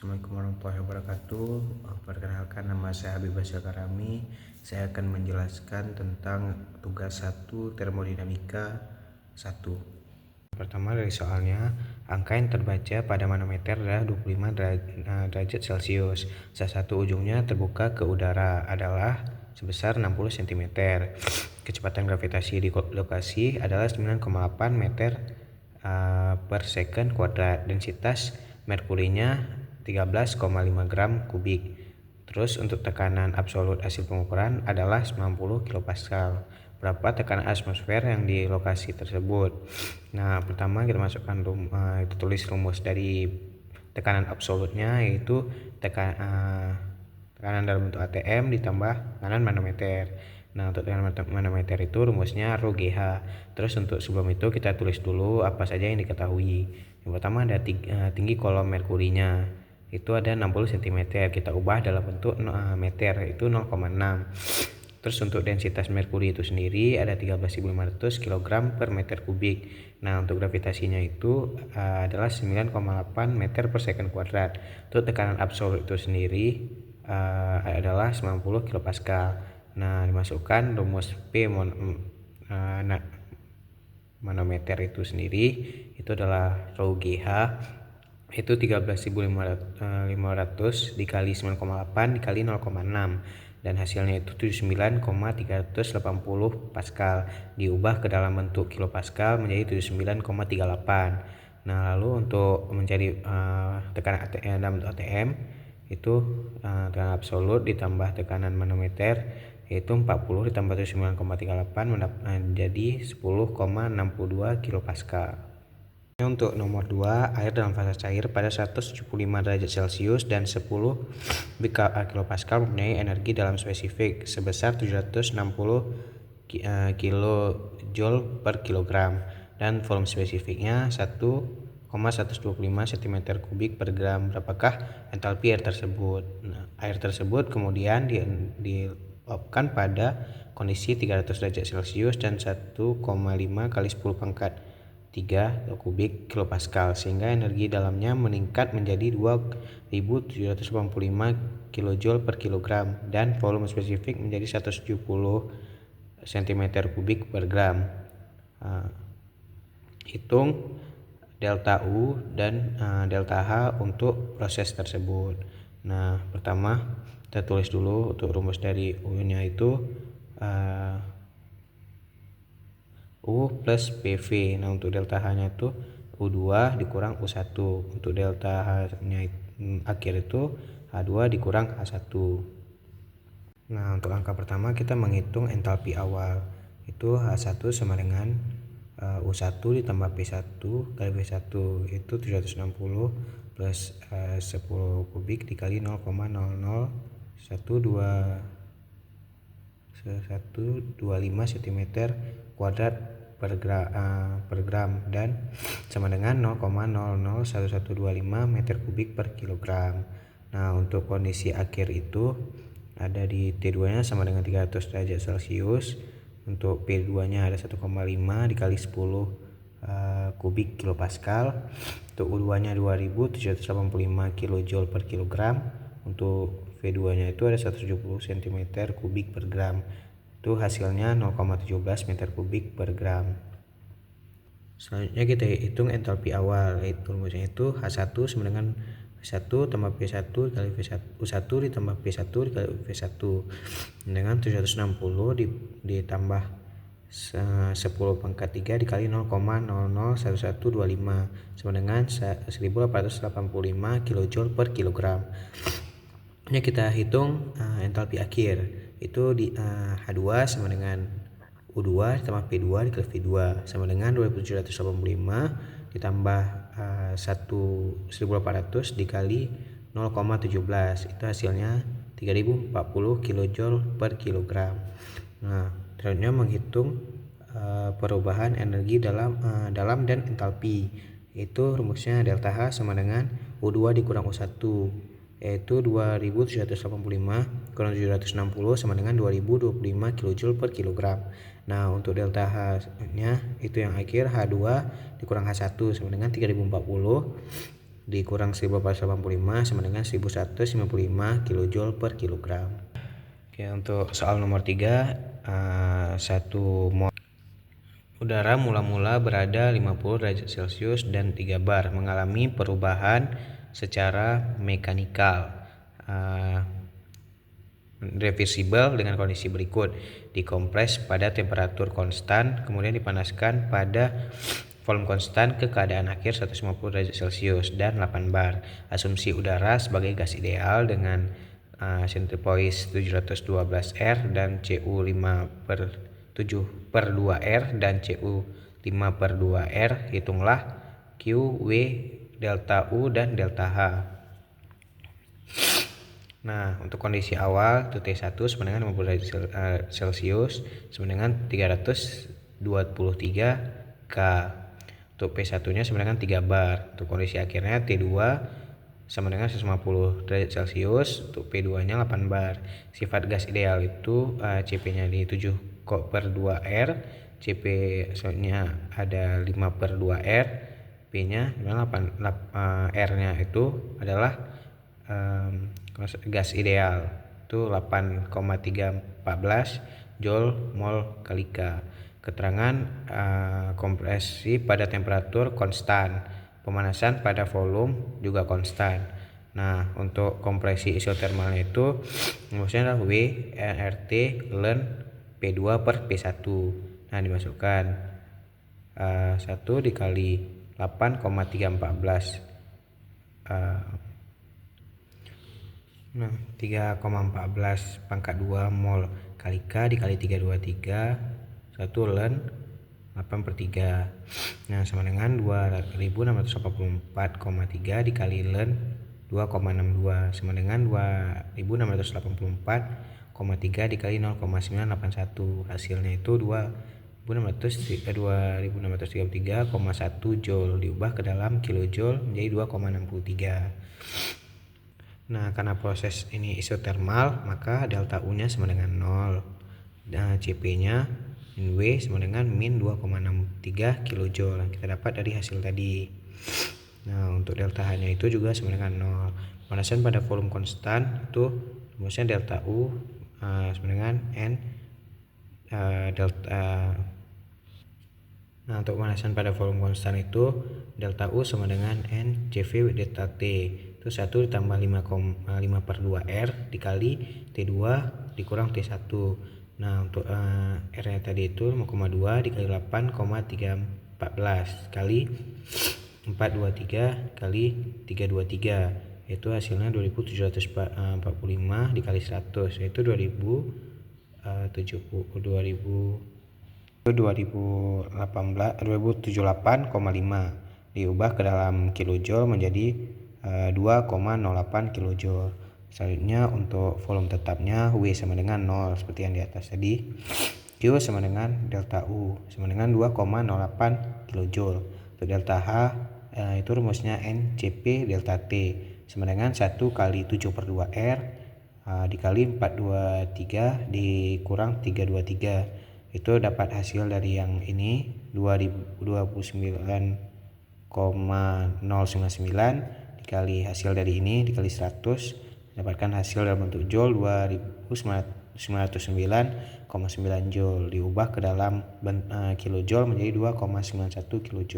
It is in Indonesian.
Assalamualaikum warahmatullahi wabarakatuh. Perkenalkan, nama saya Habib Karami. Saya akan menjelaskan tentang tugas 1 termodinamika 1. Pertama dari soalnya, angka yang terbaca pada manometer adalah 25 derajat Celcius. Salah satu ujungnya terbuka ke udara adalah sebesar 60 cm. Kecepatan gravitasi di lokasi adalah 9,8 meter per second kuadrat. Densitas merkurinya 13,5 gram kubik. Terus untuk tekanan absolut hasil pengukuran adalah 90 kilopascal. Berapa tekanan atmosfer yang di lokasi tersebut? Nah, pertama kita masukkan kita tulis rumus dari tekanan absolutnya, yaitu tekanan dalam bentuk ATM ditambah tekanan manometer. Nah, untuk tekanan manometer itu rumusnya rho GH. Terus untuk sebelum itu kita tulis dulu apa saja yang diketahui. Yang pertama ada tinggi kolom merkurinya, itu ada 60 cm, kita ubah dalam bentuk meter, itu 0,6. Terus untuk densitas merkuri itu sendiri ada 13.500 kg per meter kubik. Nah, untuk gravitasinya itu adalah 9,8 meter per second kuadrat. Untuk tekanan absolut itu sendiri adalah 90 kilopascal. Nah, dimasukkan rumus P manometer itu sendiri, itu adalah rho GH, itu 13.500 dikali 9,8 dikali 0,6, dan hasilnya itu 79,380 pascal, diubah ke dalam bentuk kilopascal menjadi 79,38. Nah, lalu untuk mencari tekanan dalam bentuk ATM itu tekanan absolut ditambah tekanan manometer, yaitu 40 ditambah 79,38 menjadi 10,62 kilopascal. Untuk nomor 2, air dalam fase cair pada 175 derajat Celcius dan 10 kilopascal mempunyai energi dalam spesifik sebesar 760 kilojoule per kilogram dan volume spesifiknya 1,125 cm kubik per gram. Berapakah entalpi air tersebut? Nah, air tersebut kemudian diuapkan pada kondisi 300 derajat Celcius dan 1,5 kali 10 pangkat 3 kubik kilopascal, sehingga energi dalamnya meningkat menjadi 2.785 kilojoule per kilogram dan volume spesifik menjadi 170 cm kubik per gram. Hitung delta U dan delta H untuk proses tersebut. Nah, pertama kita tulis dulu untuk rumus dari U-nya itu U plus PV. Nah, untuk delta H-nya itu U2 dikurang U1. Untuk delta H-nya akhir itu H2 dikurang H1. Nah, untuk angka pertama kita menghitung entalpi awal. Itu H1 sama dengan U1 ditambah P1 kali V1, itu 760 plus 10 kubik dikali 0,00125 cm kuadrat per gram dan sama dengan 0,001125 meter kubik per kilogram. Nah, untuk kondisi akhir itu ada di T2 nya sama dengan 300 derajat Celcius. Untuk P2 nya ada 1,5 dikali 10 kubik kilopascal. Untuk U2 nya 2785 kilojoule per kilogram. Untuk V2 nya itu ada 170 cm kubik per gram. Itu hasilnya 0,17 meter kubik per gram. Selanjutnya kita hitung entalpi awal, yaitu rumusnya itu H1 sama dengan V1 tambah P1 kali U1 ditambah P1 dikali V1 dengan 760 ditambah 10 pangkat 3 dikali 0,001125 sama dengan 1885 kilojoule per kilogram. Ini kita hitung entalpi akhir, itu di H2 sama dengan U2 ditambah P2 dikali V2 sama dengan 2785 ditambah 1800 dikali 0,17, itu hasilnya 3040 kilojoule per kilogram. Nah, selanjutnya menghitung perubahan energi dalam dan entalpi, itu rumusnya delta H sama dengan U2 dikurang U1, yaitu 2785 kurang 760 sama dengan 2025 kilojoule per kilogram. Nah, untuk delta H nya itu yang akhir H2 dikurang H1 sama dengan 3040 dikurang 1485 sama dengan 1155 kJ per kilogram. Oke, untuk soal nomor 3, 1 mol udara mula-mula berada 50 derajat Celcius dan 3 bar mengalami perubahan secara mekanikal reversibel dengan kondisi berikut: dikompres pada temperatur konstan, kemudian dipanaskan pada volume konstan ke keadaan akhir 150 derajat Celcius dan 8 bar. Asumsi udara sebagai gas ideal dengan sentrifuge 712 R dan CU 5/7/2 R dan CU 5/2 R. Hitunglah Q, W, delta U dan delta H. Nah, untuk kondisi awal itu T1 sama dengan 50 derajat Celcius sama dengan 323 K. Untuk P1 nya sama dengan 3 bar. Untuk kondisi akhirnya T2 sama dengan 150 derajat Celcius. Untuk P2 nya 8 bar. Sifat gas ideal itu CP nya di 7/2 R, CP nya ada 5/2 R, P nya 8, R nya itu adalah gas ideal itu 8,314 Joule mol kali K. Keterangan kompresi pada temperatur konstan, pemanasan pada volume juga konstan. Nah, untuk kompresi isotermalnya itu rumusnya adalah W RT ln P2 per P1. Nah, dimasukkan 1 dikali 8,314 3,14 pangkat 2 mol kali K dikali 323 1 ln 8/3. Nah, sama dengan 2684,3 dikali ln 2,62 sama dengan 2684,3 dikali 0,981. Hasilnya itu 2633,1 Joule diubah ke dalam kilojoule menjadi 2,63. Nah, karena proses ini isotermal, maka delta U nya sama dengan 0. Nah, CP nya min W sama dengan min 2,63 kJ yang kita dapat dari hasil tadi. Nah, untuk delta H nya itu juga sama dengan 0. Pemanasan pada volume konstan itu rumusnya delta U sama dengan N delta. Nah, untuk pemanasan pada volume konstan itu delta U sama dengan N CV delta T. Itu 1 ditambah 5/2 R dikali T2 dikurang T1. Nah, untuk R nya tadi itu 5,2 dikali 8,314 kali 423 kali 323, itu hasilnya 2745 dikali 100, yaitu 2078,5 diubah ke dalam kilojoule menjadi 2,08 kJ. Selanjutnya untuk volume tetapnya W sama dengan 0 seperti yang di atas tadi. Q sama dengan delta U sama dengan 2,08 kJ. Untuk delta H itu rumusnya NCP delta T sama dengan 1 kali 7/2 R dikali 423 dikurang 323. Itu dapat hasil dari yang ini 2029,099 dikali hasil dari ini dikali 100, dapatkan hasil dalam bentuk Joule 2909,9 Joule diubah ke dalam kilojoule menjadi 2,91 kJ.